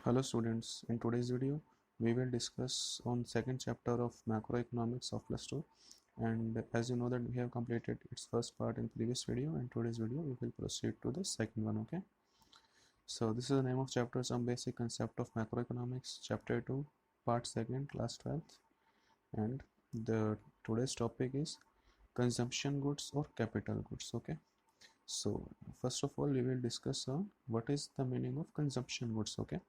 Hello students, in today's video we will discuss on second chapter of macroeconomics of plus 2, and as you know that we have completed its first part in previous video, and today's video we will proceed to the second one. Okay, so this is the name of chapter, some basic concept of macroeconomics, chapter 2, part 2, class 12th, and the today's topic is consumption goods or capital goods. Okay, so first of all we will discuss on what is the meaning of consumption goods. Okay,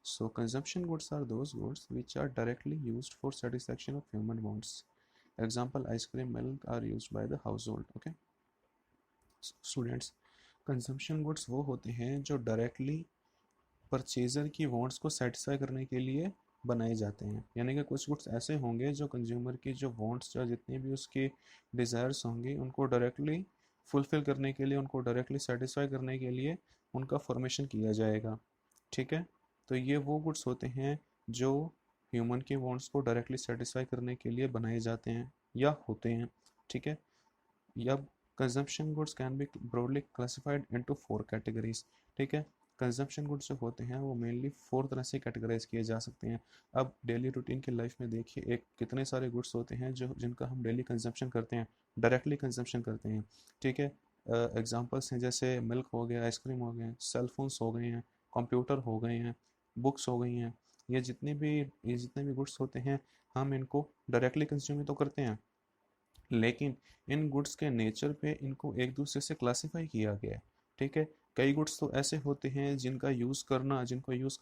so consumption goods are those goods which are directly used for satisfaction of human wants. Example, ice cream, milk are used by the household. Okay, so students, consumption goods वो होते हैं जो directly purchaser की wants को satisfy करने के लिए बनाए जाते हैं। यानी कि कुछ गुड्स ऐसे होंगे जो कंज्यूमर की जो वांट्स या जितनी भी उसकी डिज़ायर्स होंगी उनको डायरेक्टली फुलफ़िल करने के लिए, उनको डायरेक्टली सेटिस्फाई करने के लिए उनका फॉर्मेशन किया जाएगा। ठीक है, तो ये वो गुड्स होते हैं जो ह्यूमन की वांट्स को डायरेक्टली सेटिस्फाई करने के लिए बनाए जाते हैं या होते हैं। ठीक है, या consumption goods can be broadly classified into 4 categories. ठीक है, कंजम्पशन गुड्स जो होते हैं वो मेनली 4 तरह से कैटेगराइज किए जा सकते हैं। अब डेली रूटीन की लाइफ में देखिए, एक कितने सारे गुड्स होते हैं जो जिनका हम डेली कंजम्पशन करते हैं, डायरेक्टली कंजम्पशन करते हैं। ठीक है, एग्जांपल्स हैं जैसे मिल्क हो गया, आइसक्रीम हो गए, सेल फोन्स हो गए हैं, कंप्यूटर हो गए हैं, बुक्स हो गई हैं। ये जितने भी गुड्स होते हैं हम इनको डायरेक्टली कंज्यूम तो करते हैं, लेकिन इन गुड्स के नेचर पे इनको एक दूसरे से क्लासिफाई किया गया है। ठीक है, कई गुड्स तो ऐसे होते हैं जिनको यूज़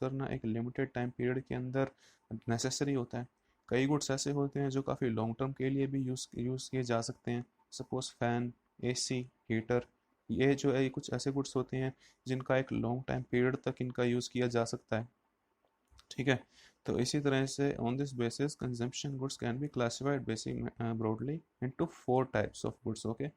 करना एक लिमिटेड टाइम पीरियड के अंदर नेसेसरी होता है। कई गुड्स ऐसे होते हैं जो काफ़ी लॉन्ग टर्म के लिए भी यूज़ किए जा सकते हैं। सपोज फैन, एसी, हीटर, ये जो है कुछ ऐसे गुड्स होते हैं जिनका एक लॉन्ग टाइम पीरियड तक इनका यूज़ किया जा सकता है। ठीक है, तो इसी तरह से on this basis consumption goods can be classified basic broadly into 4 types of goods. Okay,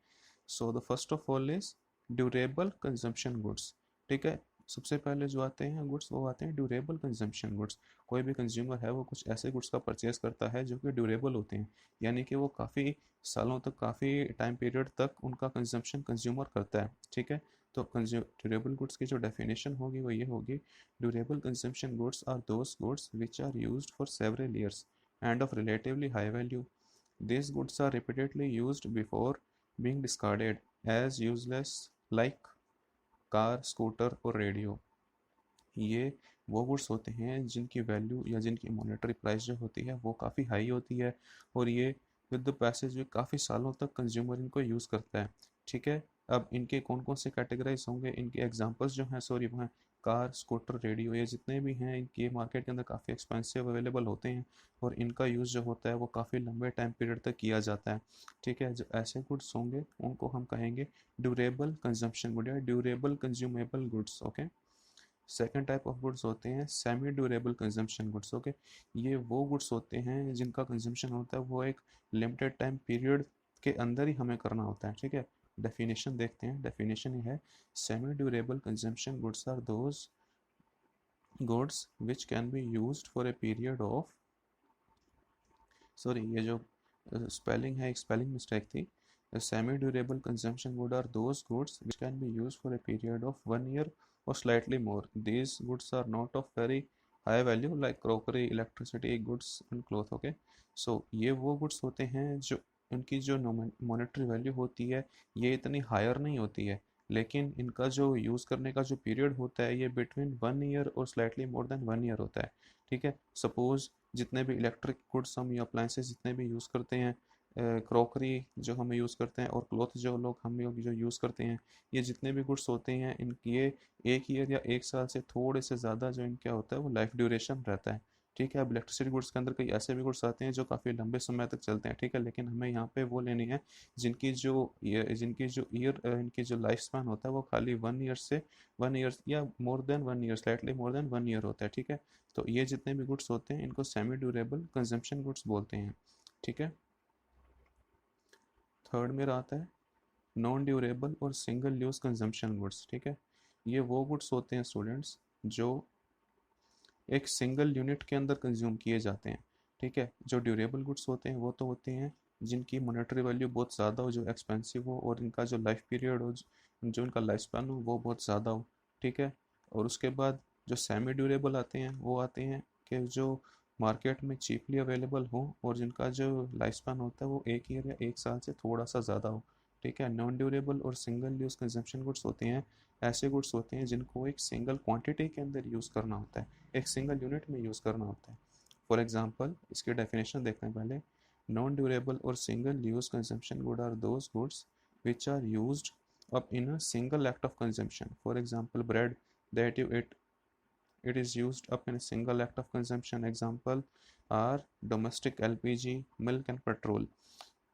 so the first of all is durable consumption goods. ठीक है, सबसे पहले जो आते हैं गुड्स वो आते हैं ड्यूरेबल कंजम्पशन गुड्स। कोई भी कंज्यूमर है वो कुछ ऐसे गुड्स का परचेज करता है जो कि ड्यूरेबल होते हैं, यानी कि वो काफ़ी सालों तक, काफ़ी टाइम पीरियड तक उनका कंजम्पशन कंज्यूमर करता है। ठीक है, तो ड्यूरेबल गुड्स की जो डेफिनेशन होगी वो ये होगी: durable consumption goods are those goods which are used for several years and of relatively high value. These goods are repeatedly used before being discarded as useless, like car, scooter और radio. ये वो goods होते हैं जिनकी value या जिनकी monetary price जो होती है वो काफ़ी हाई होती है, और ये विद द पैसेज में काफ़ी सालों तक कंज्यूमर इनको यूज़ करता है। ठीक है, अब इनके कौन कौन से कैटेगराइज होंगे, इनके एग्जांपल्स जो हैं, सॉरी, वो हैं कार, स्कूटर, रेडियो। ये जितने भी हैं इनके मार्केट के अंदर काफ़ी एक्सपेंसिव अवेलेबल होते हैं, और इनका यूज़ जो होता है वो काफ़ी लंबे टाइम पीरियड तक किया जाता है। ठीक है, जो ऐसे गुड्स होंगे उनको हम कहेंगे ड्यूरेबल कंजम्पशन गुड या durable consumable goods. Okay, second type of goods होते हैं semi durable consumption goods. Okay, ये वो गुड्स होते हैं जिनका कंजम्पशन होता है वो एक लिमिटेड टाइम पीरियड के अंदर ही हमें करना होता है। ठीक है, डेफिनेशन देखते हैं, डेफिनेशन ये है: semi durable consumption goods are those goods which can be used for a period of, sorry ये जो स्पेलिंग है, एक स्पेलिंग मिस्टेक थी। Semi durable consumption good are those goods which can be used for a period of 1 year or slightly more. These goods are not of very high value like crockery, electricity, goods and cloth. Okay, so ये वो goods होते हैं जो उनकी जो monetary value होती है ये इतनी हायर नहीं होती है, लेकिन इनका जो यूज़ करने का जो पीरियड होता है ये बिटवीन 1 year और स्लाइटली मोर देन 1 year होता है। ठीक है, सपोज जितने भी इलेक्ट्रिक गुड्स हम या अप्लाइंसेस जितने भी यूज़ करते हैं, क्रॉकरी जो हम यूज़ करते हैं और क्लॉथ जो लोग हम लोग जो यूज़ करते हैं, ये जितने भी गुड्स होते हैं इनकी ये 1 year या 1 साल से थोड़े से ज़्यादा जो इनका होता है वो लाइफ ड्यूरेशन रहता है। ठीक है, अब इलेक्ट्रिसिटी गुड्स के अंदर कई ऐसे भी गुड्स आते हैं जो काफ़ी लंबे समय तक चलते हैं। ठीक है, लेकिन हमें यहाँ पे वो लेनी है जिनकी जो इनकी जो लाइफ स्पैन होता है वो खाली 1 year से 1 year या more than 1 year, slightly more than 1 year होता है। ठीक है, तो ये जितने भी गुड्स होते हैं इनको सेमी ड्यूरेबल कंजम्पशन गुड्स बोलते हैं। ठीक है, थर्ड में आता है नॉन ड्यूरेबल और सिंगल यूज़ कंजम्पशन गुड्स। ठीक है, ये वो गुड्स होते हैं स्टूडेंट्स जो एक सिंगल यूनिट के अंदर कंज्यूम किए जाते हैं। ठीक है, जो ड्यूरेबल गुड्स होते हैं वो तो होते हैं जिनकी मॉनेटरी वैल्यू बहुत ज़्यादा हो, जो एक्सपेंसिव हो, और इनका जो लाइफ पीरियड हो, जो इनका लाइफ स्पैन हो वो बहुत ज़्यादा हो। ठीक है, और उसके बाद जो सेमी ड्यूरेबल आते हैं वो आते हैं कि जो मार्केट में चीपली अवेलेबल हो और जिनका जो लाइफ स्पैन होता है वो 1 ईयर या 1 साल से थोड़ा सा ज़्यादा हो। ठीक है, नॉन ड्यूरेबल और सिंगल यूज़ कंजम्पशन गुड्स होते हैं, ऐसे गुड्स होते हैं जिनको एक सिंगल क्वांटिटी के अंदर यूज़ करना होता है, एक सिंगल यूनिट में यूज़ करना होता है। फॉर एग्जांपल इसकी डेफिनेशन देखते हैं पहले। नॉन ड्यूरेबल और single use consumption good are those goods which are used up in a single act of consumption. For example, bread that you eat, it is used up in a single act of consumption. Example are domestic LPG, milk and petrol.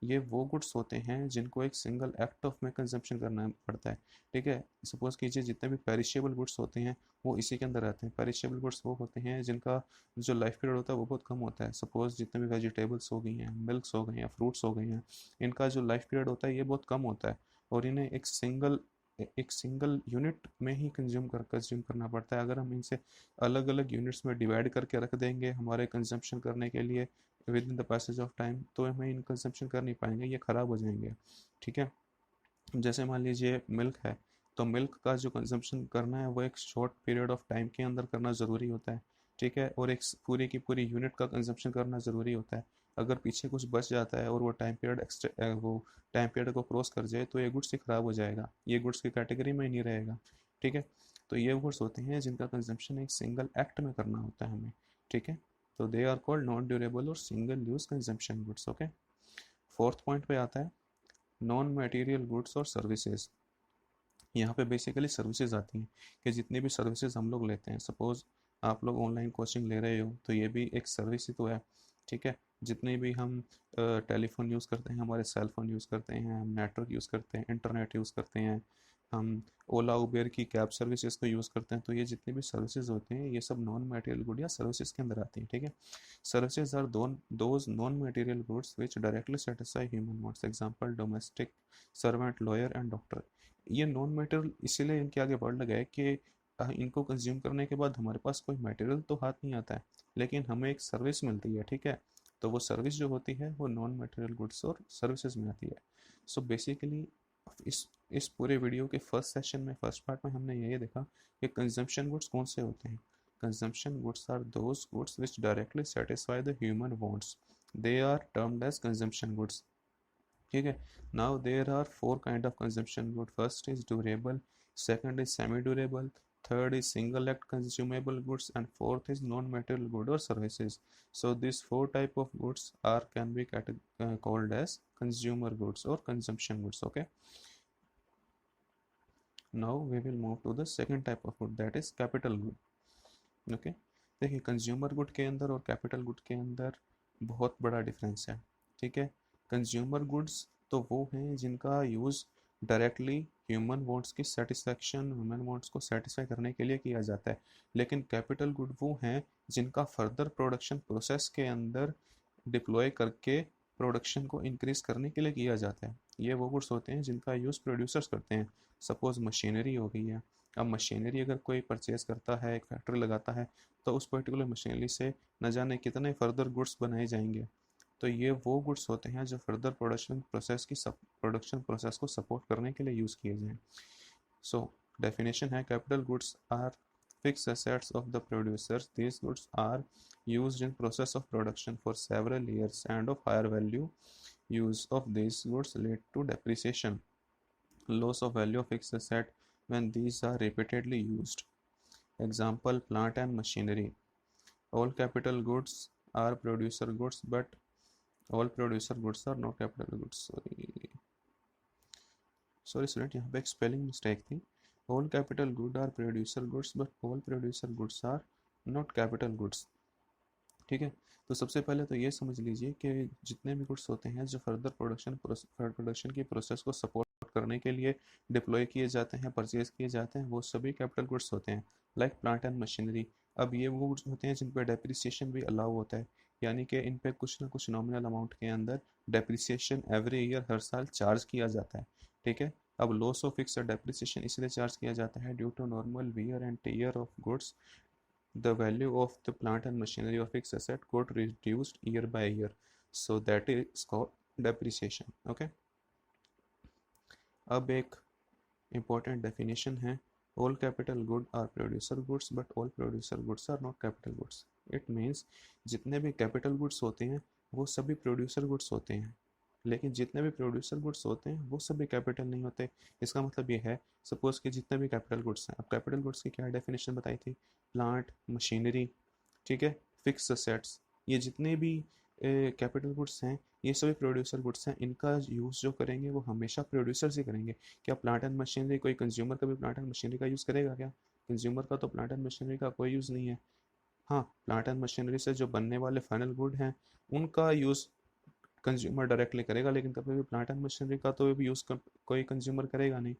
ये वो goods होते हैं जिनको एक single act of में consumption करना पड़ता है। ठीक है, सपोज कीजिए जितने भी पेरिशेबल गुड्स होते हैं वो इसी के अंदर आते हैं। पेरिशेबल गुड्स वो होते हैं जिनका जो लाइफ पीरियड होता है वो बहुत कम होता है। सपोज जितने भी वेजिटेबल्स हो गई हैं, मिल्क्स हो गई हैं, फ्रूट्स हो गई हैं, इनका जो लाइफ पीरियड होता है ये बहुत कम होता है और इन्हें एक सिंगल यूनिट में ही कंज्यूम करना पड़ता है। अगर हम इनसे अलग अलग यूनिट्स में डिवाइड करके रख देंगे हमारे कंजम्पशन करने के लिए with in the passage of time, तो हमें इन कंजम्पशन कर नहीं पाएंगे, ये ख़राब हो जाएंगे। ठीक है, जैसे मान लीजिए मिल्क है, तो मिल्क का जो कंजम्पशन करना है वो एक शॉर्ट पीरियड ऑफ टाइम के अंदर करना ज़रूरी होता है। ठीक है, और एक पूरी की पूरी यूनिट का कंजम्पशन करना ज़रूरी होता है। अगर पीछे कुछ बच जाता है और वो टाइम पीरियड को क्रॉस कर जाए तो ये गुड्स ही ख़राब हो जाएगा, ये गुड्स की कैटेगरी में ही नहीं रहेगा। ठीक है, तो ये गुड्स होते हैं जिनका कंजम्पशन एक सिंगल एक्ट में करना होता है हमें। ठीक है, तो they are called non durable और single use consumption goods. Okay, fourth point पे आता है नॉन मटेरियल गुड्स और सर्विसेज। यहाँ पे बेसिकली सर्विसेज आती हैं कि जितनी भी सर्विसेज हम लोग लेते हैं, सपोज आप लोग ऑनलाइन कोचिंग ले रहे हो तो ये भी एक सर्विस ही तो है। ठीक है, जितने भी हम टेलीफोन यूज़ करते हैं, हमारे सेल फोन यूज़ करते हैं, हम नेटवर्क यूज़ करते हैं, इंटरनेट यूज़ करते हैं, हम ओला उबेर की कैब सर्विसेज को यूज़ करते हैं, तो ये जितने भी सर्विसेज होते हैं ये सब नॉन मटेरियल गुड या सर्विसेज के अंदर आती हैं। ठीक है, services are those non material goods which directly satisfy human wants. Example domestic servant, lawyer and doctor. ये नॉन मटेरियल इसीलिए इनके आगे बढ़ लगा है कि इनको कंज्यूम करने के बाद हमारे पास कोई मटेरियल तो हाथ नहीं आता है लेकिन हमें एक सर्विस मिलती है। ठीक है, तो वो सर्विस जो होती है वो नॉन मटेरियल गुड्स और सर्विसेज में आती है। सो बेसिकली इस पूरे वीडियो के फर्स्ट सेशन में, फर्स्ट पार्ट में हमने ये देखा कि कंजम्पशन गुड्स कौन से होते हैं। Consumption goods are those goods which directly satisfy the human wants, they are termed as consumption goods. ठीक है, now there are four kind of consumption good. First is durable, second is semi durable, third is single act consumable goods, and fourth is non-material good or services. So these four type of goods are can be called as consumer goods or consumption goods. Okay, now we will move to the second type of good, that is capital good. Okay, देखिए consumer good के अंदर और capital good के अंदर बहुत बड़ा difference है। ठीक है, कंज्यूमर गुड्स तो वो हैं जिनका यूज़ डायरेक्टली ह्यूमन वांट्स की सेटिस्फैक्शन, ह्यूमन वांट्स को सेटिस्फाई करने के लिए किया जाता है। लेकिन कैपिटल गुड वो हैं जिनका फर्दर प्रोडक्शन प्रोसेस के अंदर डिप्लॉय करके प्रोडक्शन को इंक्रीज करने के लिए किया जाता है। ये वो गुड्स होते हैं जिनका यूज़ प्रोड्यूसर्स करते हैं। सपोज मशीनरी हो गई है, अब मशीनरी अगर कोई परचेज करता है, एक फैक्ट्री लगाता है, तो उस पर्टिकुलर मशीनरी से न जाने कितने फर्दर गुड्स बनाए जाएंगे। तो ये वो गुड्स होते हैं जो फर्दर प्रोडक्शन प्रोसेस को सपोर्ट करने के लिए यूज़ किए जाएं। सो डेफिनेशन है, capital goods are fixed assets of the producers. These goods are used in process of production for several years and of higher value. Use of these goods lead to depreciation, loss of value of fixed asset when these are repeatedly used. Example, plant and machinery. All capital goods are producer goods, but all producer goods are not capital goods. Sorry student, यहाँ पे एक spelling mistake थी। All capital goods are producer goods, but all producer goods are not capital goods. ठीक है, तो सबसे पहले तो ये समझ लीजिए कि जितने भी गुड्स होते हैं जो फर्दर प्रोडक्शन की प्रोसेस को सपोर्ट करने के लिए डिप्लॉय किए जाते हैं, परचेज किए जाते हैं, वो सभी कैपिटल गुड्स होते हैं, लाइक प्लांट एंड मशीनरी। अब ये वो गुड्स होते हैं जिन पर डेप्रिसिएशन भी अलाउ होता है, यानी कि इन पे कुछ ना कुछ नॉमिनल अमाउंट के अंदर डेप्रिसिएशन एवरी ईयर, हर साल चार्ज किया जाता है। ठीक है, अब लॉस ऑफ फिक्स्ड डेप्रिसिएशन इसलिए चार्ज किया जाता है due to normal wear and tear of goods, the value of the plant and machinery of fixed asset got reduced year by year, so that is called depreciation. Okay, अब एक important definition है All capital good are producer goods, but all producer goods are not capital goods. It means जितने भी capital goods होते हैं वो सभी producer goods होते हैं, लेकिन जितने भी प्रोड्यूसर गुड्स होते हैं वो सभी कैपिटल नहीं होते। इसका मतलब ये है, सपोज कि जितने भी कैपिटल गुड्स हैं, अब कैपिटल गुड्स की क्या डेफिनेशन बताई थी, प्लांट, मशीनरी, ठीक है, फिक्स असेट्स, ये जितने भी कैपिटल गुड्स हैं ये सभी प्रोड्यूसर गुड्स हैं। इनका यूज़ जो करेंगे वो हमेशा प्रोड्यूसर ही करेंगे। क्या प्लांट एंड मशीनरी, कोई कंज्यूमर का भी प्लांट एंड मशीनरी का यूज़ करेगा क्या? कंज्यूमर का तो प्लांट एंड मशीनरी का कोई यूज़ नहीं है। हाँ, प्लांट एंड मशीनरी से जो बनने वाले फाइनल गुड हैं उनका यूज़ कंज्यूमर डायरेक्टली करेगा, लेकिन कभी भी प्लांट एंड मशीनरी का तो भी यूज़ कोई कंज्यूमर करेगा नहीं।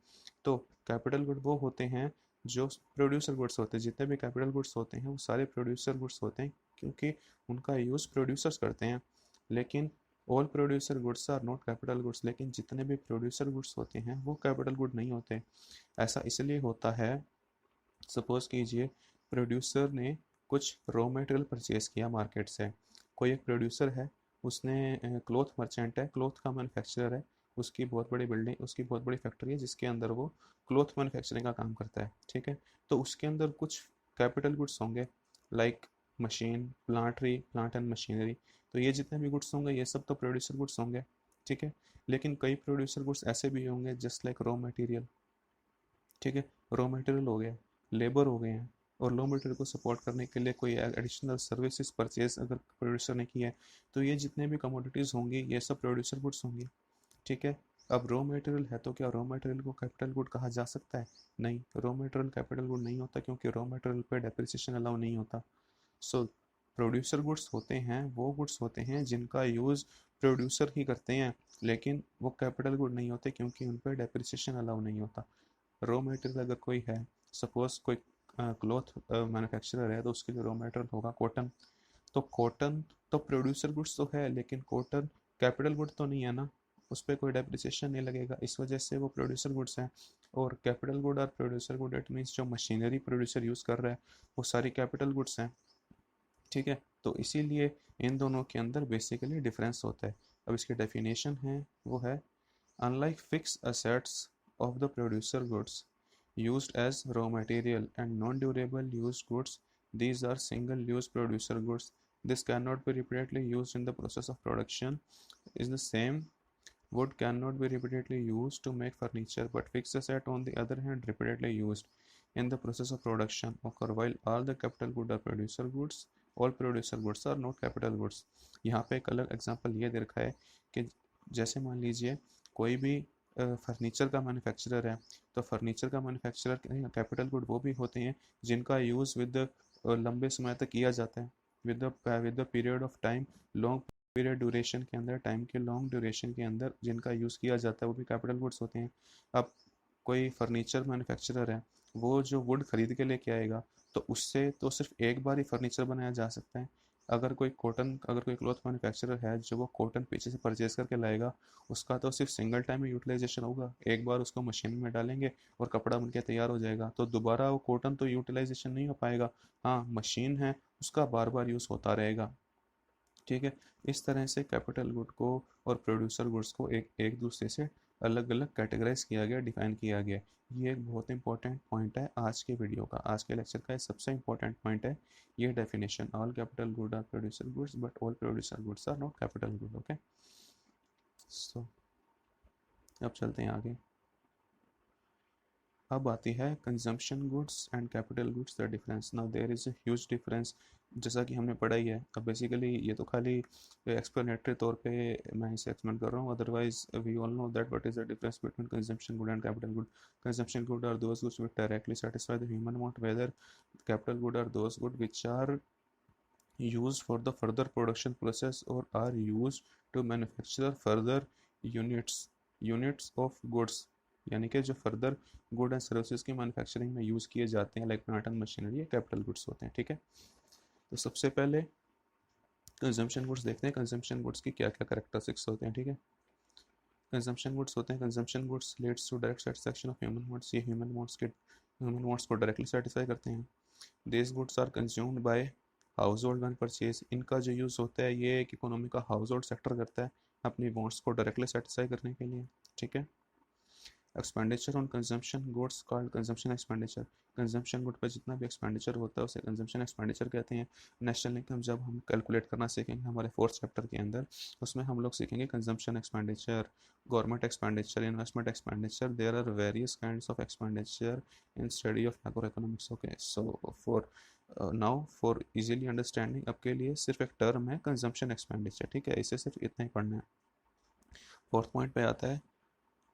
तो कैपिटल गुड वो होते हैं जो प्रोड्यूसर गुड्स होते हैं। जितने भी कैपिटल गुड्स होते हैं वो सारे प्रोड्यूसर गुड्स होते हैं, क्योंकि उनका यूज़ प्रोड्यूसर्स करते हैं। लेकिन all producer goods are not capital goods, लेकिन जितने भी प्रोड्यूसर गुड्स होते हैं वो कैपिटल गुड नहीं होते। ऐसा इसलिए होता है, सपोज कीजिए प्रोड्यूसर ने कुछ रॉ मटेरियल परचेज किया मार्केट से। कोई एक प्रोड्यूसर है, उसने क्लॉथ मर्चेंट है, क्लॉथ का मैन्युफैक्चरर है, उसकी बहुत बड़ी बिल्डिंग, उसकी बहुत बड़ी फैक्ट्री है जिसके अंदर वो क्लॉथ मैन्युफैक्चरिंग का काम करता है, ठीक है। तो उसके अंदर कुछ कैपिटल गुड्स होंगे, like machine, plant and machinery. तो ये जितने भी गुड्स होंगे ये सब तो प्रोड्यूसर गुड्स होंगे, ठीक है। लेकिन कई प्रोड्यूसर गुड्स ऐसे भी होंगे जस्ट लाइक रॉ मटेरियल, ठीक है। रॉ मटेरियल हो गया, लेबर हो गए हैं, और रॉ मटेरियल को सपोर्ट करने के लिए कोई एडिशनल सर्विसेज परचेज अगर प्रोड्यूसर ने किया है, तो ये जितने भी कमोडिटीज़ होंगी ये सब प्रोड्यूसर गुड्स होंगी, ठीक है। अब रॉ मटेरियल है तो क्या रॉ मटेरियल को कैपिटल गुड कहा जा सकता है? नहीं, रॉ मटेरियल कैपिटल गुड नहीं होता, क्योंकि रॉ मटेरियल पे डेप्रिसिएशन अलाउ नहीं होता। सो प्रोड्यूसर गुड्स होते हैं वो गुड्स होते हैं जिनका यूज़ प्रोड्यूसर ही करते हैं, लेकिन वो कैपिटल गुड नहीं होते क्योंकि उन पर डेप्रिसिएशन अलाउ नहीं होता। रॉ मटेरियल अगर कोई है, सपोज कोई क्लॉथ मैन्युफैक्चरर है, तो उसके लिए रॉ मटेरियल होगा कॉटन। तो कॉटन तो प्रोड्यूसर गुड्स तो है, लेकिन कॉटन कैपिटल गुड तो नहीं है ना, उस पर कोई डेप्रिसिएशन नहीं लगेगा, इस वजह से वो प्रोड्यूसर गुड्स हैं। और कैपिटल गुड और प्रोड्यूसर गुड, इट मीन्स जो मशीनरी प्रोड्यूसर यूज़ कर रहा है वो सारी कैपिटल गुड्स हैं, ठीक है। तो इसीलिए इन दोनों के अंदर बेसिकली डिफरेंस होता है। अब इसकी डेफिनेशन है वो है, unlike fixed assets of the producer goods used as raw material and non-durable used goods, these are single-use producer goods. This cannot be repeatedly used in the process of production. Is the same wood cannot be repeatedly used to make furniture, but fixed asset on the other hand repeatedly used in the process of production occur. While all the capital goods are producer goods, all producer goods are not capital goods. यहाँ पे एक अलग example ये दे रखा है कि जैसे मान लीजिए कोई भी फर्नीचर का मैन्युफैक्चरर है, तो फर्नीचर का मैन्युफैक्चरर कैपिटल गुड वो भी होते हैं जिनका यूज़ विद लंबे समय तक किया जाता है, with the period of time, long period duration के अंदर, टाइम के लॉन्ग ड्यूरेशन के अंदर जिनका यूज़ किया जाता है वो भी कैपिटल गुड्स होते हैं। अब कोई फर्नीचर मैन्युफैक्चरर है, वो जो वुड खरीद के लेके आएगा तो उससे तो सिर्फ एक बार ही फर्नीचर बनाया जा सकता है। अगर कोई क्लॉथ मैन्युफैक्चरर है जो वो कॉटन पीछे से परचेज करके लाएगा, उसका तो सिर्फ सिंगल टाइम में यूटिलाइजेशन होगा, एक बार उसको मशीन में डालेंगे और कपड़ा बनके तैयार हो जाएगा, तो दोबारा वो कॉटन तो यूटिलाइजेशन नहीं हो पाएगा। हाँ, मशीन है उसका बार बार यूज़ होता रहेगा, ठीक है। इस तरह से कैपिटल गुड को और प्रोड्यूसर गुड्स को एक एक दूसरे से अलग अलग कैटेगराइज किया गया, डिफाइन किया गया। ये एक बहुत इंपॉर्टेंट पॉइंट है आज के वीडियो का, आज के लेक्चर का सबसे इंपॉर्टेंट पॉइंट है ये definition, all capital good are producer goods but all producer goods are not capital good. Okay, so अब चलते हैं आगे। अब आती है consumption goods and capital goods, the difference. Now there is a huge difference, जैसा कि हमने पढ़ा ही है। अब बेसिकली ये तो खाली एक्सप्लेनेटरी तौर पे मैं इसे एक्सप्लेन कर रहा हूँ, otherwise we all know that what is the difference between consumption good and capital good. Consumption good are those goods which directly satisfy the human want, whether capital good are those good which are used for the further production process or are used to manufacture further units of goods, यानी कि जो further good and services की manufacturing में use किए जाते हैं, like plant and machinery, ये capital goods होते हैं, ठीक है। तो सबसे पहले कंजम्पशन गुड्स देखते हैं, कंजम्पशन गुड्स की क्या क्या करेक्टरिस्टिक्स होते हैं, ठीक है। कंजम्पशन गुड्स होते हैं, consumption goods leads to direct satisfaction of human wants, ये ह्यूमन वांट्स को डायरेक्टली सेटिस्फाई करते हैं। This goods are consumed by household on purchase, इनका जो यूज़ होता है ये एक इकोनॉमी का हाउस होल्ड सेक्टर करता है अपनी वांट्स को डायरेक्टली सेटिस्फाई करने के लिए, ठीक है। Expenditure on consumption goods called consumption expenditure. Consumption good पर जितना भी एक्सपेंडिचर होता है उसे कंजम्पशन एक्सपेंडिचर कहते हैं। नेशनल इनकम जब हम कैलकुलेट करना सीखेंगे हमारे फोर्थ चैप्टर के अंदर, उसमें हम लोग सीखेंगे consumption expenditure, government expenditure, investment expenditure. There are various kinds of expenditure in study of macroeconomics. Okay, so for now for easily understanding, अब के लिए सिर्फ एक टर्म है कंजम्पशन एक्सपेंडिचर, ठीक है, इसे सिर्फ इतना ही पढ़ना है। फोर्थ पॉइंट पे आता है,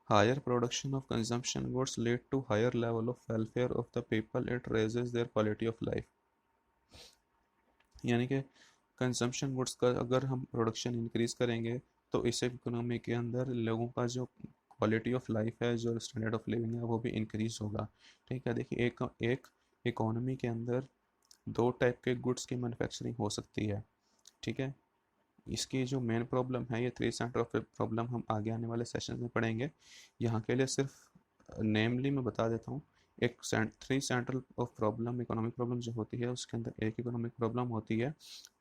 higher production of consumption goods lead to higher level of welfare of the people, it raises their quality of life। यानी कि कंजम्पशन गुड्स का अगर हम प्रोडक्शन इंक्रीज करेंगे तो इस इकोनॉमी के अंदर लोगों का जो क्वालिटी ऑफ लाइफ है, जो स्टैंडर्ड ऑफ लिविंग है, वो भी इंक्रीज होगा। ठीक है, देखिए एक इकोनॉमी के अंदर दो टाइप के गुड्स की मैन्युफैक्चरिंग हो सकती है। ठीक है, इसकी जो मेन प्रॉब्लम है, ये 3 सेंटर ऑफ प्रॉब्लम हम आगे आने वाले सेशन में पढ़ेंगे। यहाँ के लिए सिर्फ नेमली मैं बता देता हूँ। एक 3 central of problem, economic problem जो होती है उसके अंदर एक इकोनॉमिक प्रॉब्लम होती है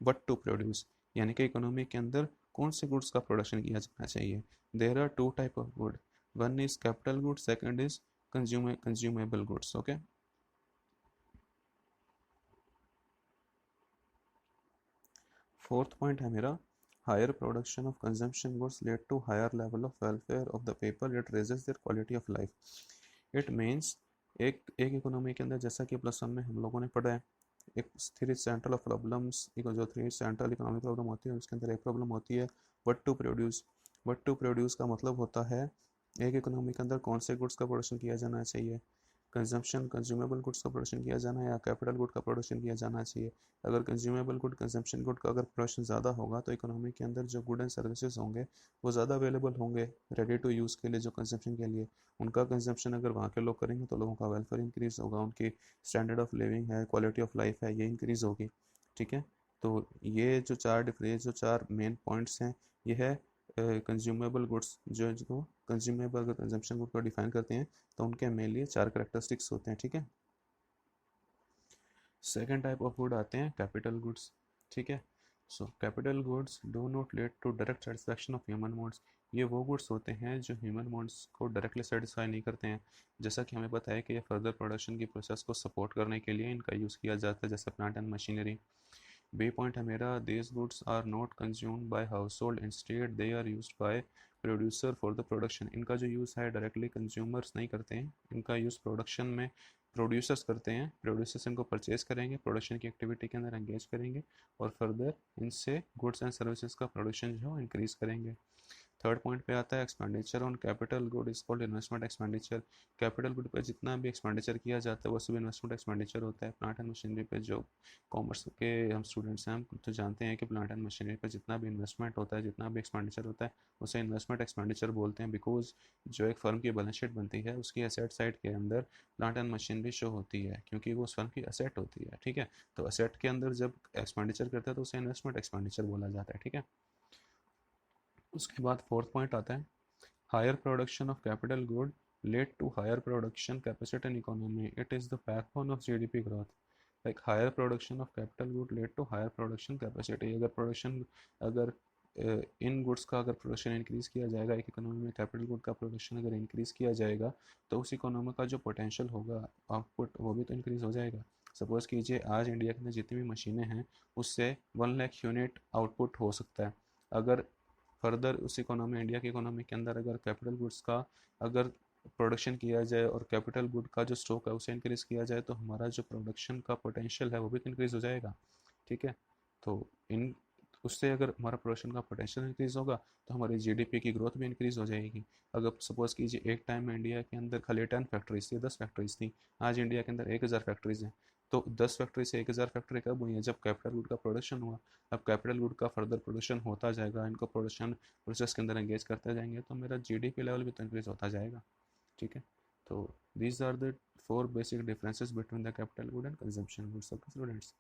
व्हाट टू प्रोड्यूस, यानी कि इकोनॉमी के अंदर कौन से गुड्स का प्रोडक्शन किया जाना चाहिए। There are 2 type of good, one is capital good, second is consumable goods. Okay, fourth point है मेरा, higher production of consumption goods lead to higher level of welfare of the people, it raises their quality of life। it means एक economy के अंदर, जैसा कि plus one में हम लोगों ने पढ़ा है, एक 3 सेंट्रल ऑफ प्रॉब्लम्स, जो 3 सेंट्रल इकोनॉमिक प्रॉब्लम होती है उसके अंदर एक प्रॉब्लम होती है what to produce. What to produce का मतलब होता है एक इकोनॉमी के अंदर कौन से गुड्स का प्रोडक्शन किया जाना चाहिए, कंज्यूमेबल गुड्स का प्रोडक्शन किया जाना है या कैपिटल गुड का प्रोडक्शन किया जाना चाहिए। अगर कंज्यूमेबल गुड, कंजम्पशन गुड का अगर प्रोडक्शन ज़्यादा होगा तो इकोनॉमी के अंदर जो गुड एंड सर्विसेज होंगे वो ज़्यादा अवेलेबल होंगे रेडी टू यूज़ के लिए, जो कंजम्पशन के लिए। उनका कंजम्पशन अगर वहाँ के लोग करेंगे तो लोगों का वेलफेयर इंक्रीज़ होगा, उनकी स्टैंडर्ड ऑफ लिविंग है, क्वालिटी ऑफ लाइफ है, ये इंक्रीज़ होगी। ठीक है, तो ये जो चार मेन पॉइंट्स हैं, ये है कंज्यूमेबल गुड्स। जो कंज्यूमेबल अगर कंजम्पशन गुड को डिफाइन करते हैं तो उनके मेन लिए 4 करेक्टरिस्टिक्स होते हैं। ठीक है, सेकेंड टाइप ऑफ गुड आते हैं कैपिटल गुड्स। ठीक है, so capital goods do not lead to direct satisfaction of human wants. ये वो गुड्स होते हैं जो ह्यूमन वांट्स को डायरेक्टली सेटिस्फाई नहीं करते हैं। जैसा कि हमें पता है कि ये फर्दर प्रोडक्शन की प्रोसेस को सपोर्ट करने के लिए इनका यूज़ किया जाता है, जैसे plant and machinery. B point है मेरा, these goods are not consumed by household, instead they are used by producer for the production. इनका जो यूज़ है डायरेक्टली कंज्यूमर्स नहीं करते हैं, इनका यूज़ प्रोडक्शन में प्रोड्यूसर्स करते हैं। प्रोड्यूसर्स इनको परचेज करेंगे, प्रोडक्शन की एक्टिविटी के अंदर एंगेज करेंगे और फर्दर इनसे गुड्स एंड सर्विसेज का प्रोडक्शन जो है इंक्रीज करेंगे। थर्ड पॉइंट पे आता है expenditure on capital good is called investment expenditure. Capital good पे जितना भी एक्सपेंडिचर किया जाता है वो सब इन्वेस्टमेंट एक्सपेंडिचर होता है। प्लांट एंड मशीनरी पे, जो कॉमर्स के हम स्टूडेंट्स हैं, हम तो जानते हैं कि प्लांट एंड मशीनरी पे जितना भी इन्वेस्टमेंट होता है, जितना भी एक्सपेंडिचर होता है, उसे इन्वेस्टमेंट एक्सपेंडिचर बोलते हैं। बिकॉज जो एक फर्म की बैलेंस शीट बनती है उसकी एसेट साइड के अंदर प्लांट एंड मशीनरी शो होती है, क्योंकि वो उस फर्म की असेट होती है। ठीक है, तो असेट के अंदर जब एक्सपेंडिचर करता है तो उसे इन्वेस्टमेंट एक्सपेंडिचर बोला जाता है। ठीक है, उसके बाद फोर्थ पॉइंट आता है, higher production of capital good led to higher production capacity in economy, it is the backbone of GDP growth. Like higher production of capital good led to higher production capacity. अगर इन goods का अगर production increase किया जाएगा, एक economy में capital good का production अगर इंक्रीज़ किया जाएगा तो उस इकोनॉमी का जो पोटेंशियल होगा आउटपुट, वो भी तो इंक्रीज़ हो जाएगा। सपोज़ कीजिए आज इंडिया के अंदर जितनी भी मशीनें हैं उससे 1 लाख यूनिट आउटपुट हो सकता है। अगर फर्दर उस इकोनॉमी, इंडिया की इकोनॉमी के अंदर अगर कैपिटल गुड्स का अगर प्रोडक्शन किया जाए और कैपिटल गुड का जो स्टॉक है उसे इंक्रीज़ किया जाए तो हमारा जो प्रोडक्शन का पोटेंशियल है वो भी इंक्रीज़ हो जाएगा। ठीक है, तो इन उससे अगर हमारा प्रोडक्शन का पोटेंशियल इंक्रीज़ होगा तो हमारी जीडीपी की ग्रोथ भी इंक्रीज़ हो जाएगी। अगर सपोज़ कीजिए एक टाइम में इंडिया के अंदर खाली 10 फैक्ट्रीज थी, 10 फैक्ट्रीज थी, आज इंडिया के अंदर 1000 फैक्ट्रीज हैं। तो 10 फैक्ट्री से 1000 फैक्ट्री कब हुई है? जब कैपिटल गुड का प्रोडक्शन हुआ। अब कैपिटल गुड का फर्दर प्रोडक्शन होता जाएगा, इनको प्रोडक्शन प्रोसेस के अंदर एंगेज करते जाएंगे तो मेरा जीडीपी लेवल भी तो इंक्रीज होता जाएगा। ठीक है, तो these are the 4 basic differences between the capital good and consumption goods of students.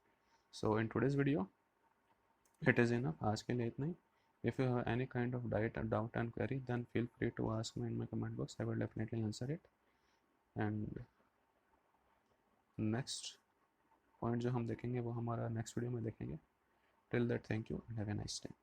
So in today's video it is enough, आज के लिए इतना ही। If you have any kind of doubt and query then feel free to ask me in my comment box, I will definitely answer it. And next point जो हम देखेंगे वो हमारा नेक्स्ट वीडियो में देखेंगे। Till that, thank you and have a nice day.